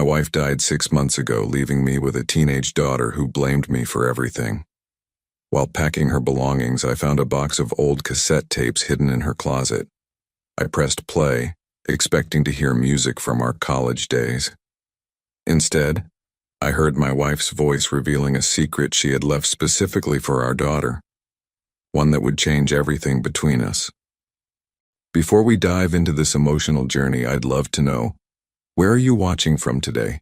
wife died 6 months ago, leaving me with a teenage daughter who blamed me for everything. While packing her belongings, I found a box of old cassette tapes hidden in her closet. I pressed play, expecting to hear music from our college days. Instead, I heard my wife's voice revealing a secret she had left specifically for our daughter, one that would change everything between us. Before we dive into this emotional journey, I'd love to know, where are you watching from today?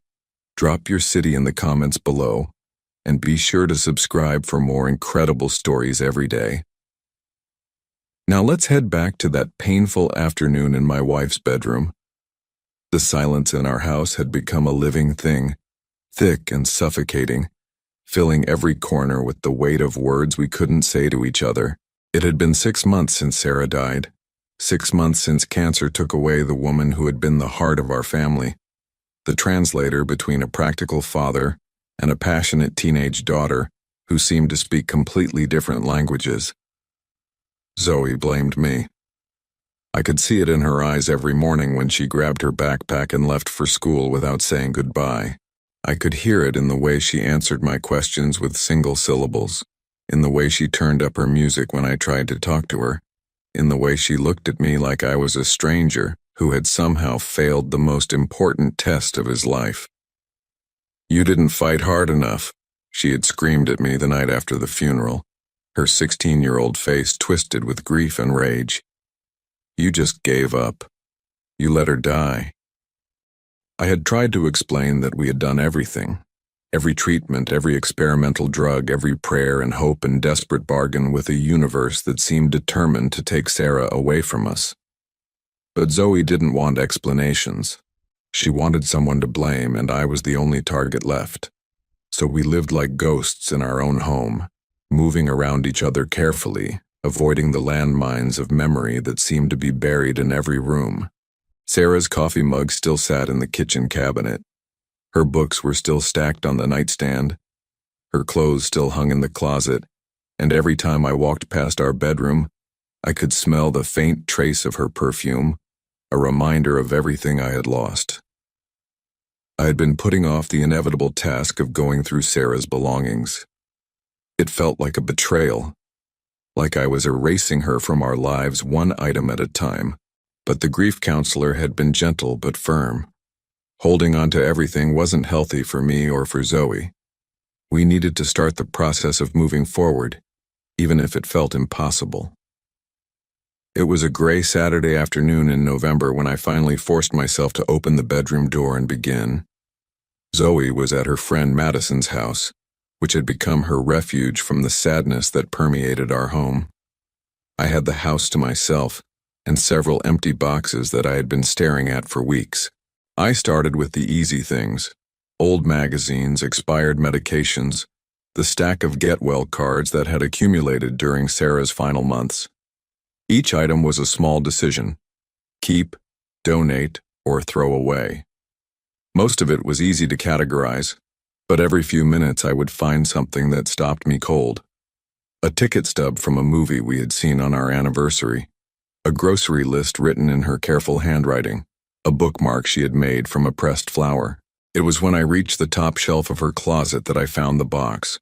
Drop your city in the comments below, and be sure to subscribe for more incredible stories every day. Now let's head back to that painful afternoon in my wife's bedroom. The silence in our house had become a living thing, thick and suffocating, filling every corner with the weight of words we couldn't say to each other. It had been 6 months since Sarah died. 6 months since cancer took away the woman who had been the heart of our family, the translator between a practical father and a passionate teenage daughter who seemed to speak completely different languages. Zoe blamed me. I could see it in her eyes every morning when she grabbed her backpack and left for school without saying goodbye. I could hear it in the way she answered my questions with single syllables, in the way she turned up her music when I tried to talk to her, in the way she looked at me like I was a stranger who had somehow failed the most important test of his life. "You didn't fight hard enough," she had screamed at me the night after the funeral, her 16-year-old face twisted with grief and rage. "You just gave up. You let her die." I had tried to explain that we had done everything. Every treatment, every experimental drug, every prayer and hope and desperate bargain with a universe that seemed determined to take Sarah away from us. But Zoe didn't want explanations. She wanted someone to blame, and I was the only target left. So we lived like ghosts in our own home, moving around each other carefully, avoiding the landmines of memory that seemed to be buried in every room. Sarah's coffee mug still sat in the kitchen cabinet. Her books were still stacked on the nightstand. Her clothes still hung in the closet, and every time I walked past our bedroom, I could smell the faint trace of her perfume, a reminder of everything I had lost. I had been putting off the inevitable task of going through Sarah's belongings. It felt like a betrayal, like I was erasing her from our lives one item at a time. But the grief counselor had been gentle but firm. Holding on to everything wasn't healthy for me or for Zoe. We needed to start the process of moving forward, even if it felt impossible. It was a gray Saturday afternoon in November when I finally forced myself to open the bedroom door and begin. Zoe was at her friend Madison's house, which had become her refuge from the sadness that permeated our home. I had the house to myself, and several empty boxes that I had been staring at for weeks. I started with the easy things: old magazines, expired medications, the stack of get well cards that had accumulated during Sarah's final months. Each item was a small decision: keep, donate, or throw away. Most of it was easy to categorize, but every few minutes I would find something that stopped me cold. A ticket stub from a movie we had seen on our anniversary, a grocery list written in her careful handwriting, a bookmark she had made from a pressed flower. It was when I reached the top shelf of her closet that I found the box.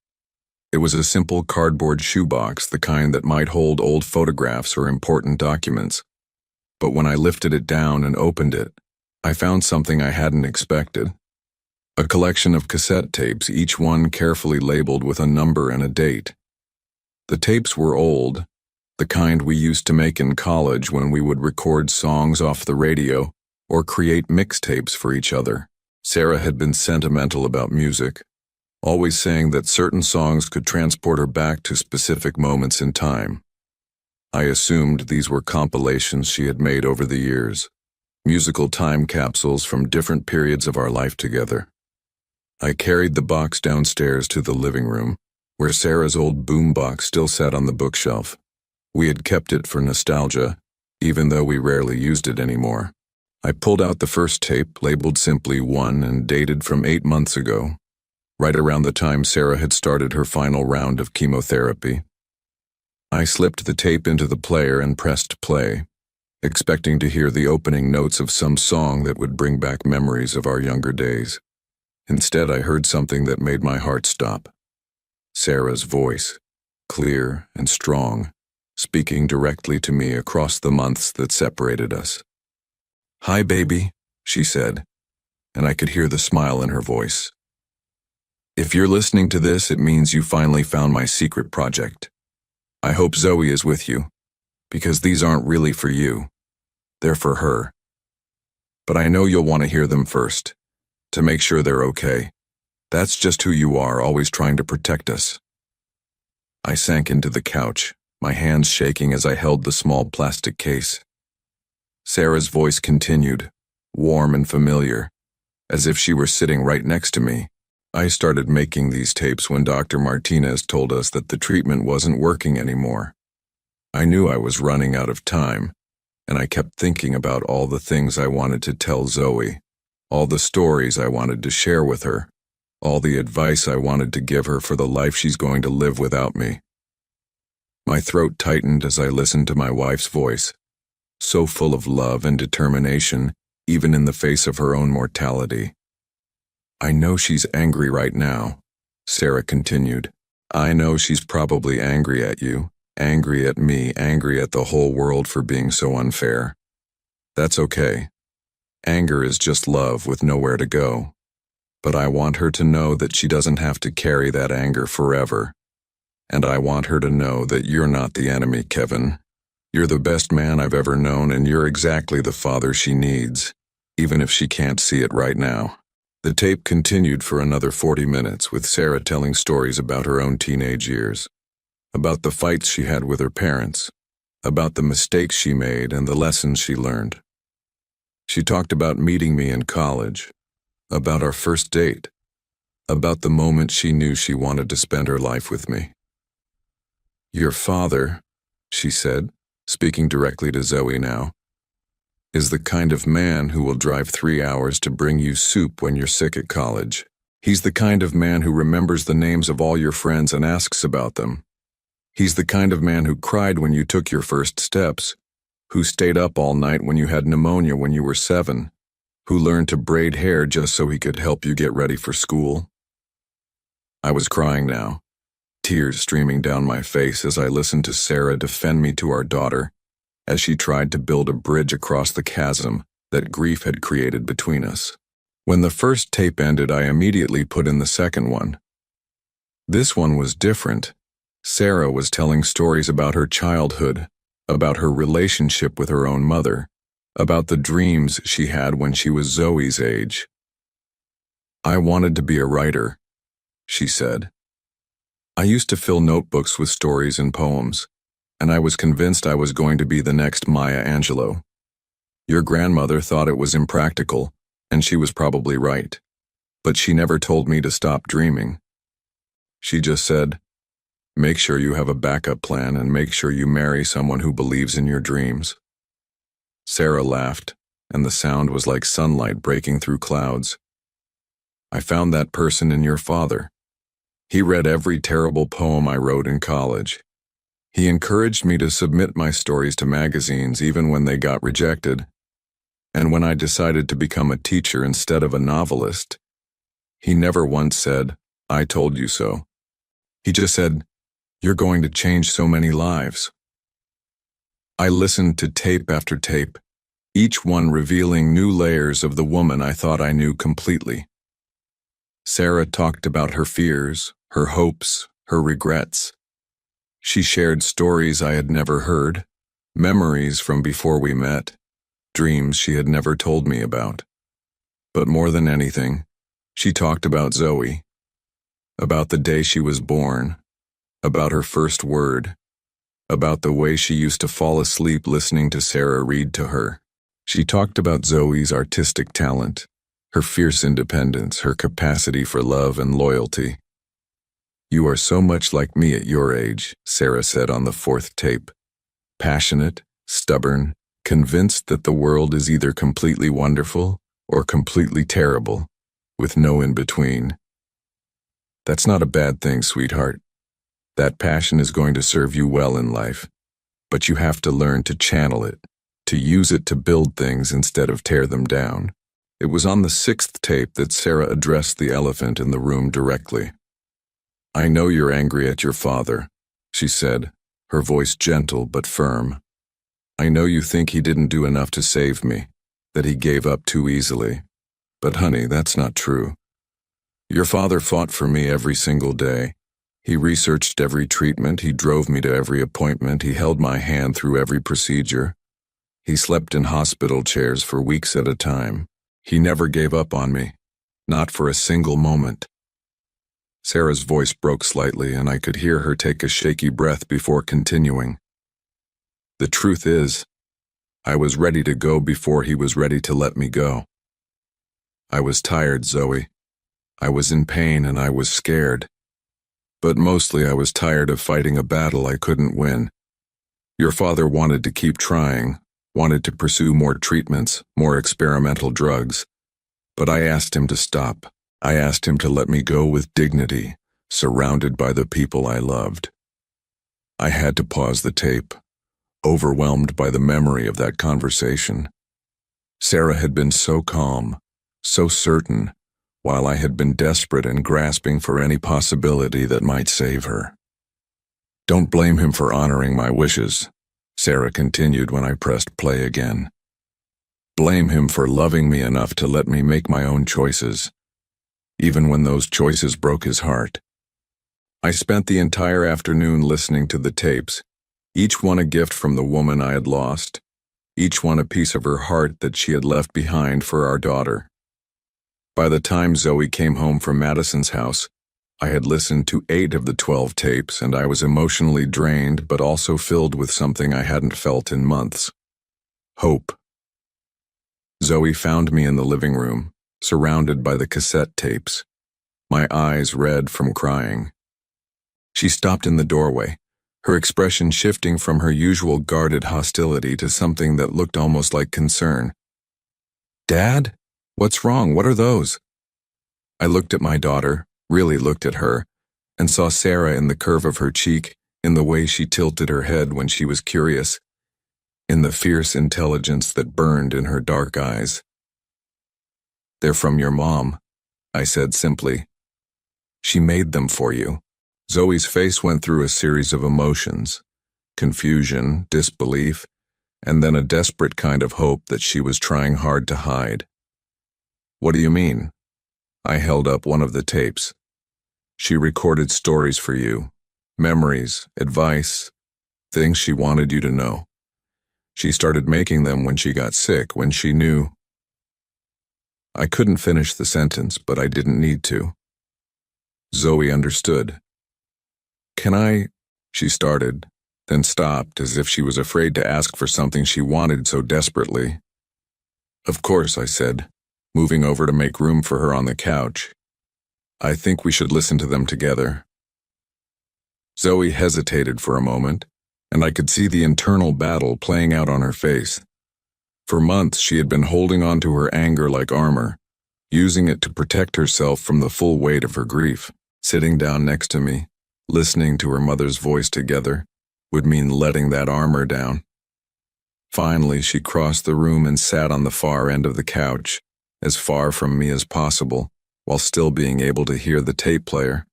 It was a simple cardboard shoebox, the kind that might hold old photographs or important documents. But when I lifted it down and opened it, I found something I hadn't expected. A collection of cassette tapes, each one carefully labeled with a number and a date. The tapes were old, the kind we used to make in college when we would record songs off the radio or create mixtapes for each other. Sarah had been sentimental about music, always saying that certain songs could transport her back to specific moments in time. I assumed these were compilations she had made over the years, musical time capsules from different periods of our life together. I carried the box downstairs to the living room, where Sarah's old boombox still sat on the bookshelf. We had kept it for nostalgia, even though we rarely used it anymore. I pulled out the first tape, labeled simply 1 and dated from 8 months ago, right around the time Sarah had started her final round of chemotherapy. I slipped the tape into the player and pressed play, expecting to hear the opening notes of some song that would bring back memories of our younger days. Instead, I heard something that made my heart stop. Sarah's voice, clear and strong, speaking directly to me across the months that separated us. "Hi, baby," she said, and I could hear the smile in her voice. "If you're listening to this, it means you finally found my secret project. I hope Zoe is with you, because these aren't really for you. They're for her. But I know you'll want to hear them first, to make sure they're okay. That's just who you are, always trying to protect us." I sank into the couch, my hands shaking as I held the small plastic case. Sarah's voice continued, warm and familiar, as if she were sitting right next to me. "I started making these tapes when Dr. Martinez told us that the treatment wasn't working anymore. I knew I was running out of time, and I kept thinking about all the things I wanted to tell Zoe, all the stories I wanted to share with her, all the advice I wanted to give her for the life she's going to live without me." My throat tightened as I listened to my wife's voice, so full of love and determination, even in the face of her own mortality. "I know she's angry right now," Sarah continued. "I know she's probably angry at you, angry at me, angry at the whole world for being so unfair. That's okay. Anger is just love with nowhere to go. But I want her to know that she doesn't have to carry that anger forever. And I want her to know that you're not the enemy, Kevin. You're the best man I've ever known, and you're exactly the father she needs, even if she can't see it right now." The tape continued for another 40 minutes, with Sarah telling stories about her own teenage years, about the fights she had with her parents, about the mistakes she made and the lessons she learned. She talked about meeting me in college, about our first date, about the moment she knew she wanted to spend her life with me. "Your father," she said, speaking directly to Zoe now, "is the kind of man who will drive 3 hours to bring you soup when you're sick at college. He's the kind of man who remembers the names of all your friends and asks about them. He's the kind of man who cried when you took your first steps, who stayed up all night when you had pneumonia when you were 7, who learned to braid hair just so he could help you get ready for school." I was crying now, tears streaming down my face as I listened to Sarah defend me to our daughter, as she tried to build a bridge across the chasm that grief had created between us. When the first tape ended, I immediately put in the second one. This one was different. Sarah was telling stories about her childhood, about her relationship with her own mother, about the dreams she had when she was Zoe's age. "I wanted to be a writer," she said. "I used to fill notebooks with stories and poems, and I was convinced I was going to be the next Maya Angelou. Your grandmother thought it was impractical, and she was probably right. But she never told me to stop dreaming. She just said, 'Make sure you have a backup plan and make sure you marry someone who believes in your dreams.'" Sarah laughed, and the sound was like sunlight breaking through clouds. "I found that person in your father. He read every terrible poem I wrote in college. He encouraged me to submit my stories to magazines even when they got rejected. And when I decided to become a teacher instead of a novelist, he never once said, 'I told you so.' He just said, 'You're going to change so many lives.'" I listened to tape after tape, each one revealing new layers of the woman I thought I knew completely. Sarah talked about her fears, her hopes, her regrets. She shared stories I had never heard, memories from before we met, dreams she had never told me about. But more than anything, she talked about Zoe, about the day she was born, about her first word, about the way she used to fall asleep listening to Sarah read to her. She talked about Zoe's artistic talent, her fierce independence, her capacity for love and loyalty. "You are so much like me at your age," Sarah said on the fourth tape. "Passionate, stubborn, convinced that the world is either completely wonderful or completely terrible, with no in-between. That's not a bad thing, sweetheart. That passion is going to serve you well in life, but you have to learn to channel it, to use it to build things instead of tear them down." It was on the sixth tape that Sarah addressed the elephant in the room directly. "I know you're angry at your father," she said, her voice gentle but firm. "I know you think he didn't do enough to save me, that he gave up too easily. But honey, that's not true. Your father fought for me every single day. He researched every treatment, he drove me to every appointment, he held my hand through every procedure. He slept in hospital chairs for weeks at a time. He never gave up on me, not for a single moment." Sarah's voice broke slightly, and I could hear her take a shaky breath before continuing. "The truth is, I was ready to go before he was ready to let me go. I was tired, Zoe. I was in pain and I was scared. But mostly I was tired of fighting a battle I couldn't win. Your father wanted to keep trying, wanted to pursue more treatments, more experimental drugs. But I asked him to stop. I asked him to let me go with dignity, surrounded by the people I loved." I had to pause the tape, overwhelmed by the memory of that conversation. Sarah had been so calm, so certain, while I had been desperate and grasping for any possibility that might save her. "Don't blame him for honoring my wishes," Sarah continued when I pressed play again. "Blame him for loving me enough to let me make my own choices, even when those choices broke his heart." I spent the entire afternoon listening to the tapes, each one a gift from the woman I had lost, each one a piece of her heart that she had left behind for our daughter. By the time Zoe came home from Madison's house, I had listened to 8 of the 12 tapes, and I was emotionally drained but also filled with something I hadn't felt in months: hope. Zoe found me in the living room, surrounded by the cassette tapes, my eyes red from crying. She stopped in the doorway, her expression shifting from her usual guarded hostility to something that looked almost like concern. "Dad? What's wrong? What are those?" I looked at my daughter, really looked at her, and saw Sarah in the curve of her cheek, in the way she tilted her head when she was curious, in the fierce intelligence that burned in her dark eyes. "They're from your mom," I said simply. "She made them for you." Zoe's face went through a series of emotions: confusion, disbelief, and then a desperate kind of hope that she was trying hard to hide. "What do you mean?" I held up one of the tapes. "She recorded stories for you, memories, advice, things she wanted you to know. She started making them when she got sick, when she knew." I couldn't finish the sentence, but I didn't need to. Zoe understood. "Can I?" she started, then stopped as if she was afraid to ask for something she wanted so desperately. "Of course," I said, moving over to make room for her on the couch. "I think we should listen to them together." Zoe hesitated for a moment, and I could see the internal battle playing out on her face. For months she had been holding on to her anger like armor, using it to protect herself from the full weight of her grief. Sitting down next to me, listening to her mother's voice together, would mean letting that armor down. Finally, she crossed the room and sat on the far end of the couch, as far from me as possible, while still being able to hear the tape player.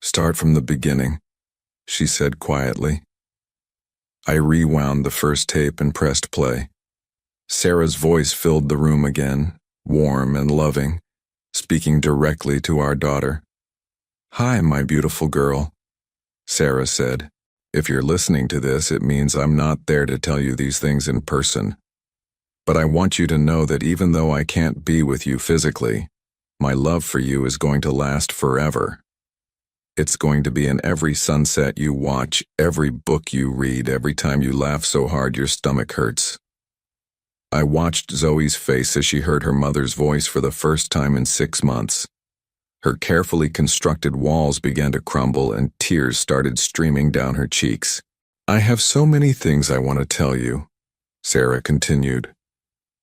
"Start from the beginning," she said quietly. I rewound the first tape and pressed play. Sarah's voice filled the room again, warm and loving, speaking directly to our daughter. "Hi, my beautiful girl," Sarah said. "If you're listening to this, it means I'm not there to tell you these things in person. But I want you to know that even though I can't be with you physically, my love for you is going to last forever. It's going to be in every sunset you watch, every book you read, every time you laugh so hard your stomach hurts." I watched Zoe's face as she heard her mother's voice for the first time in 6 months. Her carefully constructed walls began to crumble and tears started streaming down her cheeks. "I have so many things I want to tell you," Sarah continued.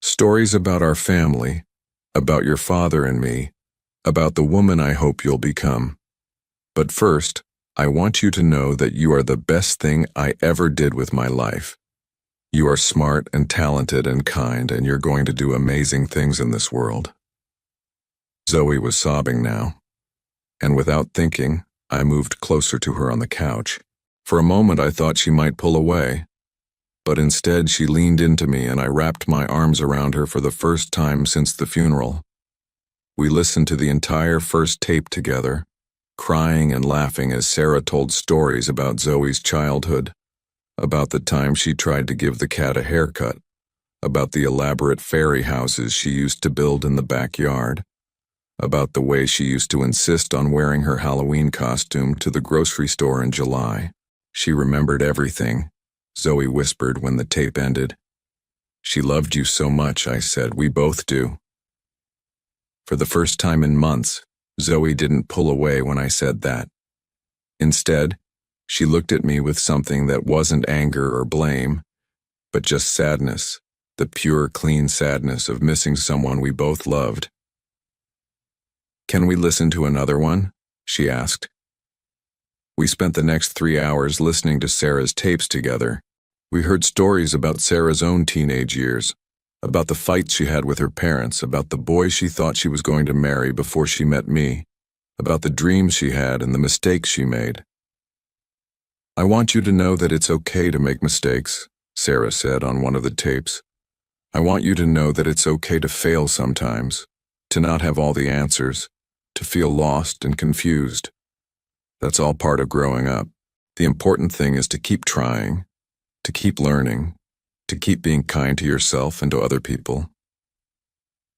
"Stories about our family, about your father and me, about the woman I hope you'll become. But first, I want you to know that you are the best thing I ever did with my life. You are smart and talented and kind, and you're going to do amazing things in this world." Zoe was sobbing now, and without thinking, I moved closer to her on the couch. For a moment I thought she might pull away, but instead she leaned into me and I wrapped my arms around her for the first time since the funeral. We listened to the entire first tape together, crying and laughing as Sarah told stories about Zoe's childhood, about the time she tried to give the cat a haircut, about the elaborate fairy houses she used to build in the backyard, about the way she used to insist on wearing her Halloween costume to the grocery store in July. She remembered everything, Zoe whispered when the tape ended. "She loved you so much," I said. "We both do." For the first time in months, Zoe didn't pull away when I said that. Instead, she looked at me with something that wasn't anger or blame, but just sadness, the pure, clean sadness of missing someone we both loved. "Can we listen to another one?" she asked. We spent the next 3 hours listening to Sarah's tapes together. We heard stories about Sarah's own teenage years, about the fights she had with her parents, about the boy she thought she was going to marry before she met me, about the dreams she had and the mistakes she made. "I want you to know that it's okay to make mistakes," Sarah said on one of the tapes. "I want you to know that it's okay to fail sometimes, to not have all the answers, to feel lost and confused. That's all part of growing up. The important thing is to keep trying, to keep learning, to keep being kind to yourself and to other people."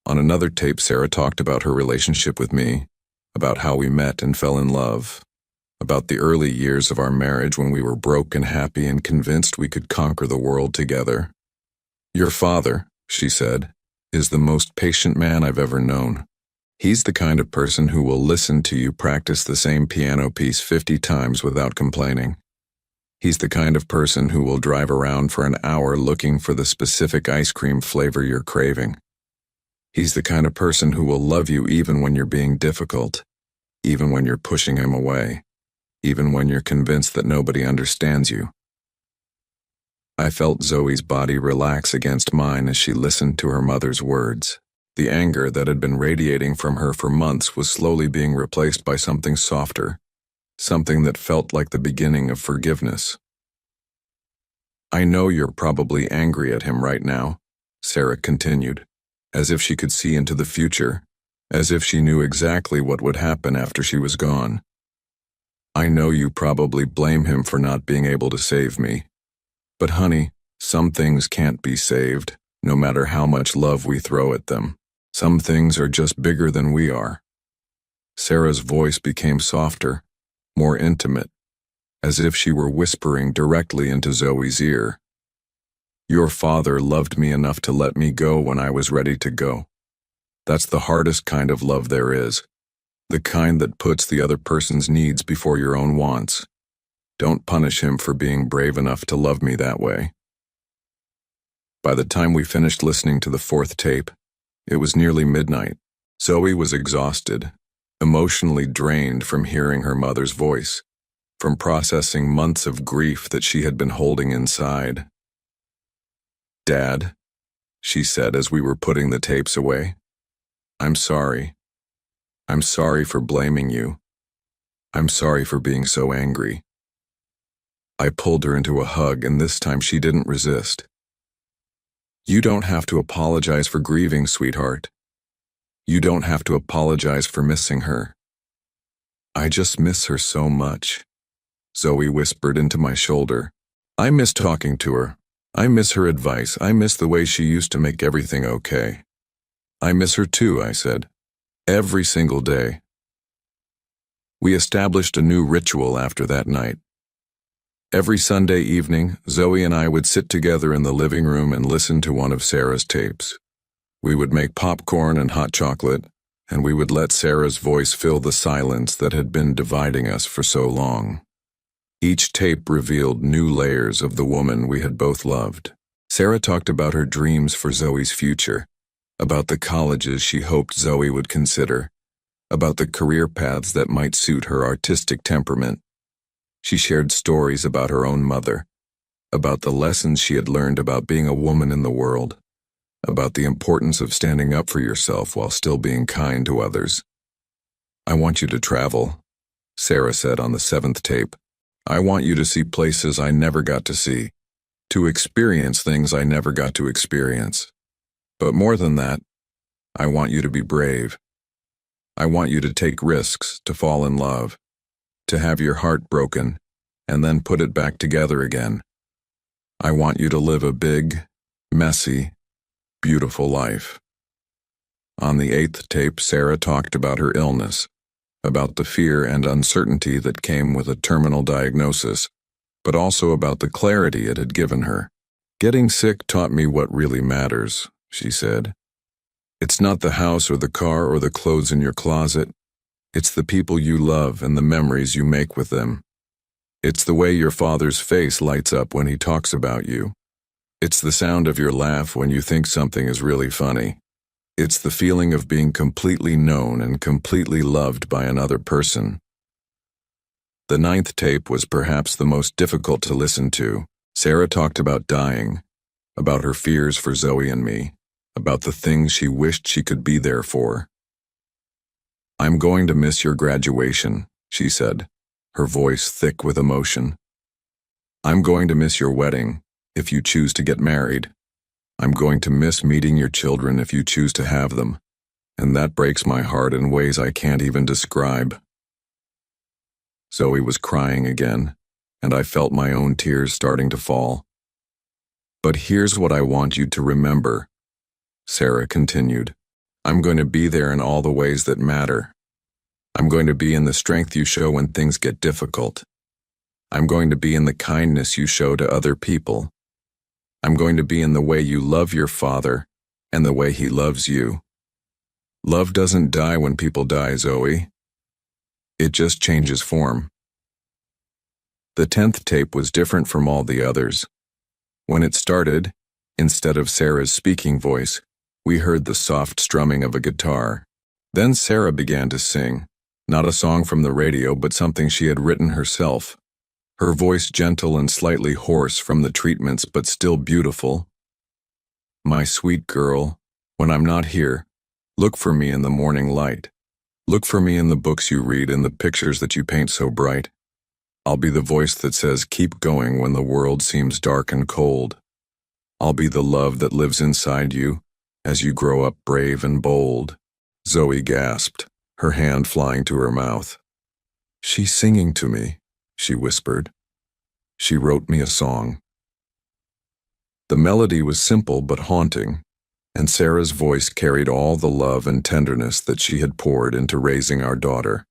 On another tape, Sarah talked about her relationship with me, about how we met and fell in love, about the early years of our marriage when we were broke and happy and convinced we could conquer the world together. "Your father," she said, "is the most patient man I've ever known. He's the kind of person who will listen to you practice the same piano piece 50 times without complaining. He's the kind of person who will drive around for an hour looking for the specific ice cream flavor you're craving. He's the kind of person who will love you even when you're being difficult, even when you're pushing him away, even when you're convinced that nobody understands you." I felt Zoe's body relax against mine as she listened to her mother's words. The anger that had been radiating from her for months was slowly being replaced by something softer, something that felt like the beginning of forgiveness. "I know you're probably angry at him right now," Sarah continued, as if she could see into the future, as if she knew exactly what would happen after she was gone. "I know you probably blame him for not being able to save me. But honey, some things can't be saved, no matter how much love we throw at them. Some things are just bigger than we are." Sarah's voice became softer, more intimate, as if she were whispering directly into Zoe's ear. "Your father loved me enough to let me go when I was ready to go. That's the hardest kind of love there is, the kind that puts the other person's needs before your own wants. Don't punish him for being brave enough to love me that way." By the time we finished listening to the fourth tape, it was nearly midnight. Zoe was exhausted, emotionally drained from hearing her mother's voice, from processing months of grief that she had been holding inside. "Dad," she said as we were putting the tapes away, "I'm sorry. I'm sorry for blaming you. I'm sorry for being so angry." I pulled her into a hug, and this time she didn't resist. "You don't have to apologize for grieving, sweetheart. You don't have to apologize for missing her. I just miss her so much," Zoe whispered into my shoulder. "I miss talking to her. I miss her advice. I miss the way she used to make everything okay." "I miss her too," I said. "Every single day." We established a new ritual after that night. Every Sunday evening, Zoe and I would sit together in the living room and listen to one of Sarah's tapes. We would make popcorn and hot chocolate, and we would let Sarah's voice fill the silence that had been dividing us for so long. Each tape revealed new layers of the woman we had both loved. Sarah talked about her dreams for Zoe's future, about the colleges she hoped Zoe would consider, about the career paths that might suit her artistic temperament. She shared stories about her own mother, about the lessons she had learned about being a woman in the world, about the importance of standing up for yourself while still being kind to others. "I want you to travel," Sarah said on the 7th tape. "I want you to see places I never got to see, to experience things I never got to experience. But more than that, I want you to be brave. I want you to take risks, to fall in love, to have your heart broken, and then put it back together again. I want you to live a big, messy, beautiful life." On the 8th tape, Sarah talked about her illness, about the fear and uncertainty that came with a terminal diagnosis, but also about the clarity it had given her. "Getting sick taught me what really matters," she said. "It's not the house or the car or the clothes in your closet. It's the people you love and the memories you make with them. It's the way your father's face lights up when he talks about you. It's the sound of your laugh when you think something is really funny. It's the feeling of being completely known and completely loved by another person." The 9th tape was perhaps the most difficult to listen to. Sarah talked about dying, about her fears for Zoe and me, about the things she wished she could be there for. "I'm going to miss your graduation," she said, her voice thick with emotion. "I'm going to miss your wedding, if you choose to get married. I'm going to miss meeting your children if you choose to have them, and that breaks my heart in ways I can't even describe." Zoe was crying again, and I felt my own tears starting to fall. "But here's what I want you to remember," Sarah continued. "I'm going to be there in all the ways that matter. I'm going to be in the strength you show when things get difficult. I'm going to be in the kindness you show to other people. I'm going to be in the way you love your father and the way he loves you. Love doesn't die when people die, Zoe. It just changes form." The 10th tape was different from all the others. When it started, instead of Sarah's speaking voice, we heard the soft strumming of a guitar. Then Sarah began to sing, not a song from the radio, but something she had written herself. Her voice gentle and slightly hoarse from the treatments, but still beautiful. "My sweet girl, when I'm not here, look for me in the morning light. Look for me in the books you read and the pictures that you paint so bright. I'll be the voice that says keep going when the world seems dark and cold. I'll be the love that lives inside you as you grow up brave and bold." Zoe gasped, her hand flying to her mouth. "She's singing to me," she whispered. "She wrote me a song." The melody was simple but haunting, and Sarah's voice carried all the love and tenderness that she had poured into raising our daughter.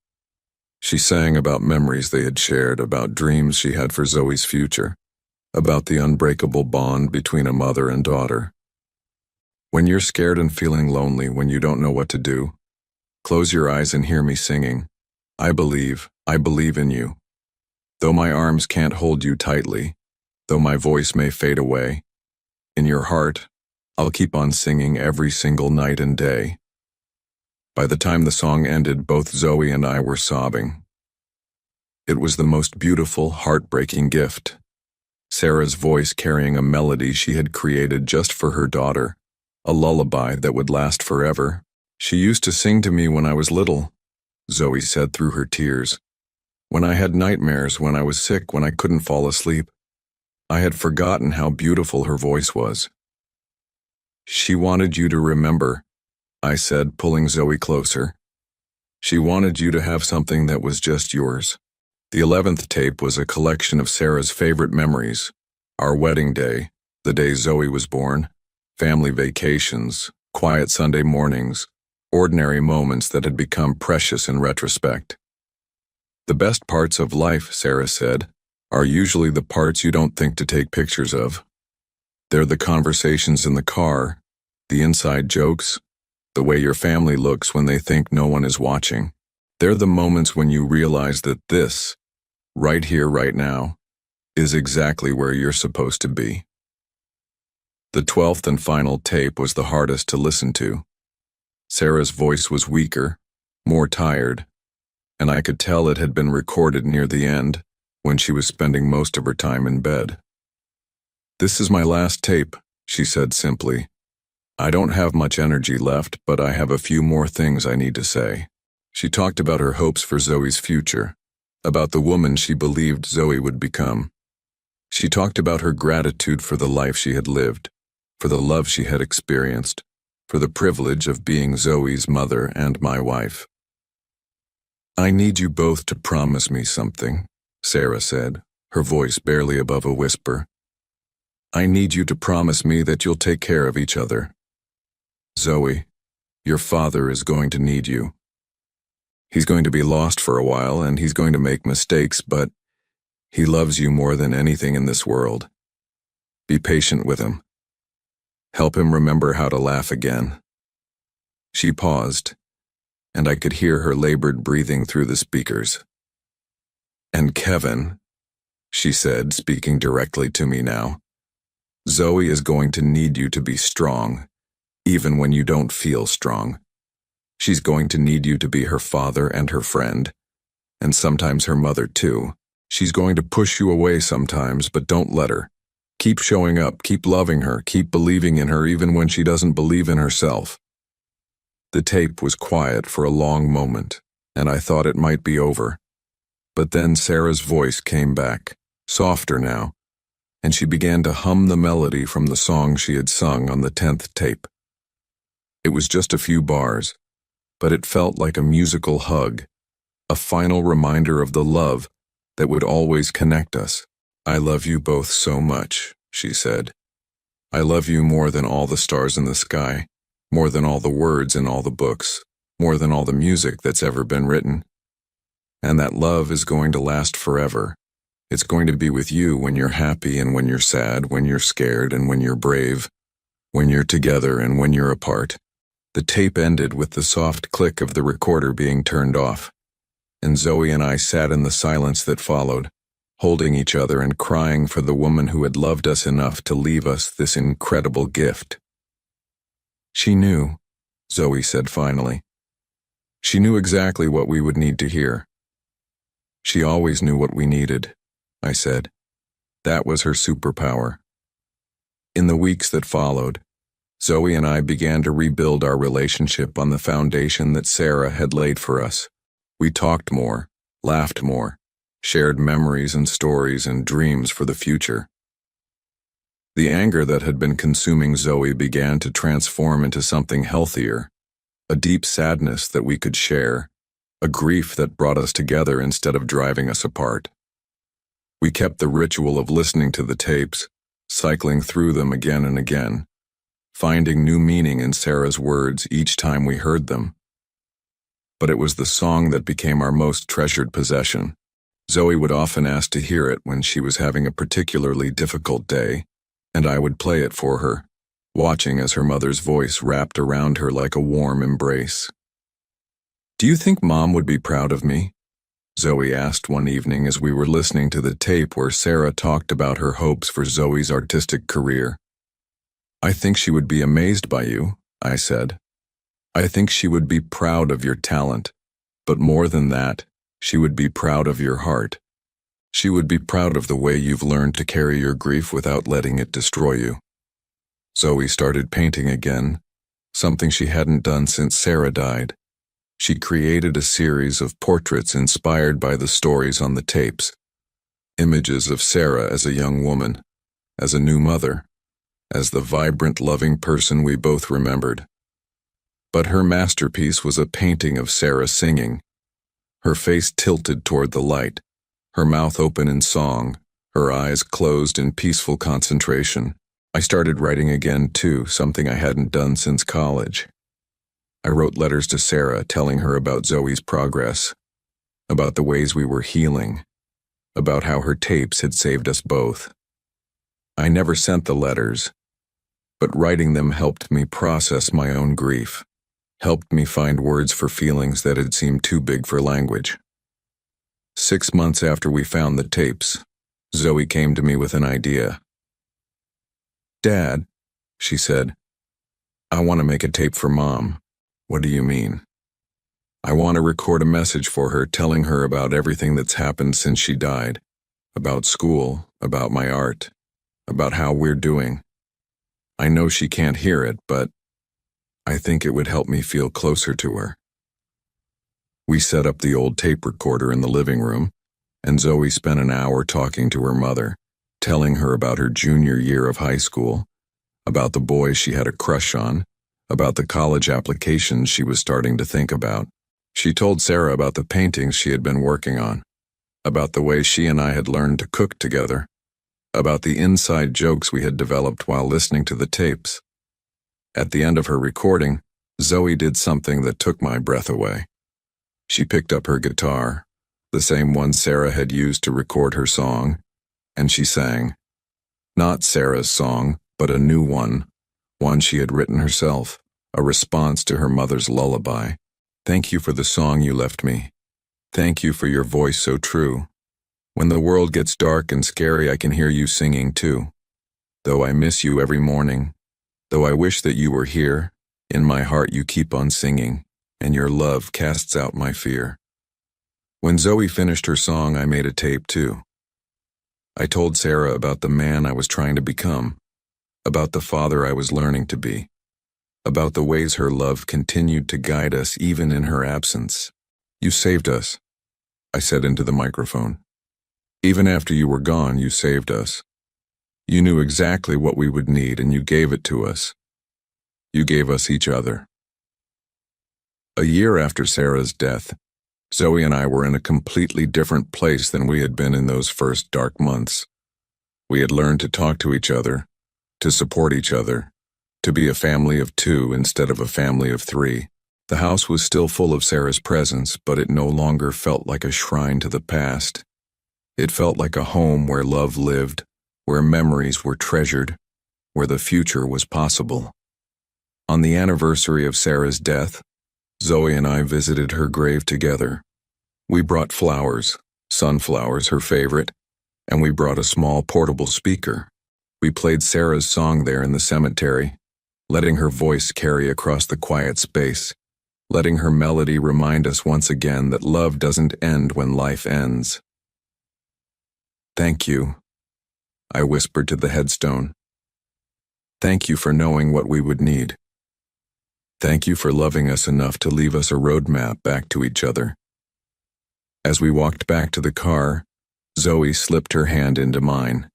She sang about memories they had shared, about dreams she had for Zoe's future, about the unbreakable bond between a mother and daughter. "When you're scared and feeling lonely, when you don't know what to do, close your eyes and hear me singing. I believe in you. Though my arms can't hold you tightly, though my voice may fade away, in your heart, I'll keep on singing every single night and day." By the time the song ended, both Zoe and I were sobbing. It was the most beautiful, heartbreaking gift. Sarah's voice carrying a melody she had created just for her daughter, a lullaby that would last forever. "She used to sing to me when I was little," Zoe said through her tears. "When I had nightmares, when I was sick, when I couldn't fall asleep. I had forgotten how beautiful her voice was." "She wanted you to remember," I said, pulling Zoe closer. "She wanted you to have something that was just yours." The 11th tape was a collection of Sarah's favorite memories: our wedding day, the day Zoe was born, family vacations, quiet Sunday mornings, ordinary moments that had become precious in retrospect. "The best parts of life," Sarah said, "are usually the parts you don't think to take pictures of. They're the conversations in the car, the inside jokes, the way your family looks when they think no one is watching. They're the moments when you realize that this, right here, right now, is exactly where you're supposed to be." The 12th and final tape was the hardest to listen to. Sarah's voice was weaker, more tired, and I could tell it had been recorded near the end, when she was spending most of her time in bed. "This is my last tape," she said simply. "I don't have much energy left, but I have a few more things I need to say." She talked about her hopes for Zoe's future, about the woman she believed Zoe would become. She talked about her gratitude for the life she had lived, for the love she had experienced, for the privilege of being Zoe's mother and my wife. "I need you both to promise me something," Sarah said, her voice barely above a whisper. "I need you to promise me that you'll take care of each other. Zoe, your father is going to need you. He's going to be lost for a while and he's going to make mistakes, but he loves you more than anything in this world. Be patient with him. Help him remember how to laugh again." She paused, and I could hear her labored breathing through the speakers. "And Kevin," she said, speaking directly to me now, "Zoe is going to need you to be strong, even when you don't feel strong. She's going to need you to be her father and her friend, and sometimes her mother too. She's going to push you away sometimes, but don't let her. Keep showing up, keep loving her, keep believing in her even when she doesn't believe in herself." The tape was quiet for a long moment, and I thought it might be over. But then Sarah's voice came back, softer now, and she began to hum the melody from the song she had sung on the 10th tape. It was just a few bars, but it felt like a musical hug, a final reminder of the love that would always connect us. "I love you both so much," she said. "I love you more than all the stars in the sky, more than all the words in all the books, more than all the music that's ever been written. And that love is going to last forever. It's going to be with you when you're happy and when you're sad, when you're scared and when you're brave, when you're together and when you're apart." The tape ended with the soft click of the recorder being turned off, and Zoe and I sat in the silence that followed, holding each other and crying for the woman who had loved us enough to leave us this incredible gift. "She knew," Zoe said finally. "She knew exactly what we would need to hear." "She always knew what we needed," I said. "That was her superpower." In the weeks that followed, Zoe and I began to rebuild our relationship on the foundation that Sarah had laid for us. We talked more, laughed more, shared memories and stories and dreams for the future. The anger that had been consuming Zoe began to transform into something healthier, a deep sadness that we could share, a grief that brought us together instead of driving us apart. We kept the ritual of listening to the tapes, cycling through them again and again, finding new meaning in Sarah's words each time we heard them. But it was the song that became our most treasured possession. Zoe would often ask to hear it when she was having a particularly difficult day, and I would play it for her, watching as her mother's voice wrapped around her like a warm embrace. "Do you think Mom would be proud of me?" Zoe asked one evening as we were listening to the tape where Sarah talked about her hopes for Zoe's artistic career. "I think she would be amazed by you," I said. "I think she would be proud of your talent, but more than that, she would be proud of your heart. She would be proud of the way you've learned to carry your grief without letting it destroy you." Zoe started painting again, something she hadn't done since Sarah died. She created a series of portraits inspired by the stories on the tapes, images of Sarah as a young woman, as a new mother, as the vibrant, loving person we both remembered. But her masterpiece was a painting of Sarah singing, her face tilted toward the light, her mouth open in song, her eyes closed in peaceful concentration. I started writing again too, something I hadn't done since college. I wrote letters to Sarah telling her about Zoe's progress, about the ways we were healing, about how her tapes had saved us both. I never sent the letters, but writing them helped me process my own grief, helped me find words for feelings that had seemed too big for language. 6 months after we found the tapes, Zoe came to me with an idea. "Dad," she said, "I want to make a tape for Mom." "What do you mean?" "I want to record a message for her telling her about everything that's happened since she died, about school, about my art, about how we're doing. I know she can't hear it, but I think it would help me feel closer to her. We set up the old tape recorder in the living room, and Zoe spent an hour talking to her mother, telling her about her junior year of high school, about the boys she had a crush on, about the college applications she was starting to think about. She told Sarah about the paintings she had been working on, about the way she and I had learned to cook together, about the inside jokes we had developed while listening to the tapes. At the end of her recording, Zoe did something that took my breath away. She picked up her guitar, the same one Sarah had used to record her song, and she sang. Not Sarah's song, but a new one she had written herself, a response to her mother's lullaby. Thank you for the song you left me. Thank you for your voice so true. When the world gets dark and scary, I can hear you singing too. Though I miss you every morning, though I wish that you were here, in my heart you keep on singing, and your love casts out my fear. When Zoe finished her song, I made a tape too. I told Sarah about the man I was trying to become, about the father I was learning to be, about the ways her love continued to guide us even in her absence. You saved us, I said into the microphone. Even after you were gone, you saved us. You knew exactly what we would need, and you gave it to us. You gave us each other. A year after Sarah's death, Zoe and I were in a completely different place than we had been in those first dark months. We had learned to talk to each other, to support each other, to be a family of two instead of a family of three. The house was still full of Sarah's presence, but it no longer felt like a shrine to the past. It felt like a home where love lived, where memories were treasured, where the future was possible. On the anniversary of Sarah's death, Zoe and I visited her grave together. We brought flowers, sunflowers, her favorite, and we brought a small portable speaker. We played Sarah's song there in the cemetery, letting her voice carry across the quiet space, letting her melody remind us once again that love doesn't end when life ends. Thank you, I whispered to the headstone. Thank you for knowing what we would need. Thank you for loving us enough to leave us a roadmap back to each other. As we walked back to the car, Zoe slipped her hand into mine,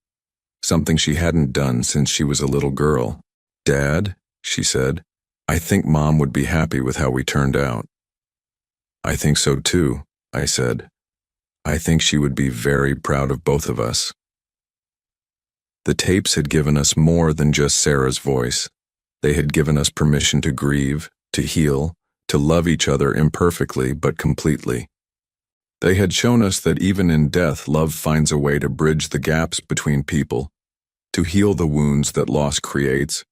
something she hadn't done since she was a little girl. Dad, she said, I think Mom would be happy with how we turned out. I think so too, I said. I think she would be very proud of both of us. The tapes had given us more than just Sarah's voice. They had given us permission to grieve, to heal, to love each other imperfectly but completely. They had shown us that even in death, love finds a way to bridge the gaps between people, to heal the wounds that loss creates,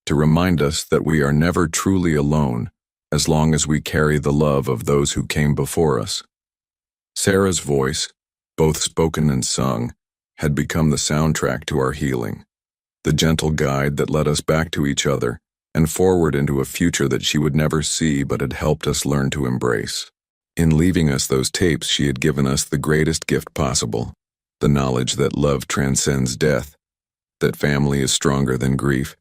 to remind us that we are never truly alone as long as we carry the love of those who came before us. Sarah's voice, both spoken and sung, had become the soundtrack to our healing, the gentle guide that led us back to each other and forward into a future that she would never see but had helped us learn to embrace. In leaving us those tapes, she had given us the greatest gift possible, the knowledge that love transcends death, that family is stronger than grief,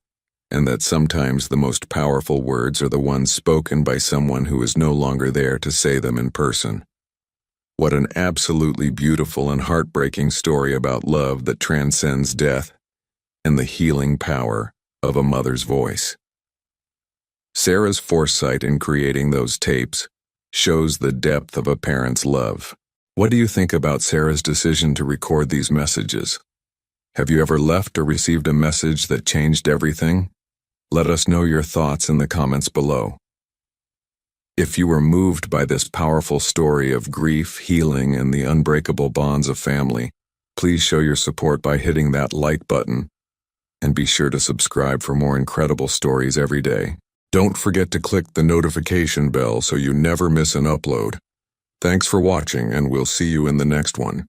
and that sometimes the most powerful words are the ones spoken by someone who is no longer there to say them in person. What an absolutely beautiful and heartbreaking story about love that transcends death and the healing power of a mother's voice. Sarah's foresight in creating those tapes shows the depth of a parent's love. What do you think about Sarah's decision to record these messages? Have you ever left or received a message that changed everything? Let us know your thoughts in the comments below. If you were moved by this powerful story of grief, healing, and the unbreakable bonds of family, please show your support by hitting that like button, and be sure to subscribe for more incredible stories every day. Don't forget to click the notification bell so you never miss an upload. Thanks for watching, and we'll see you in the next one.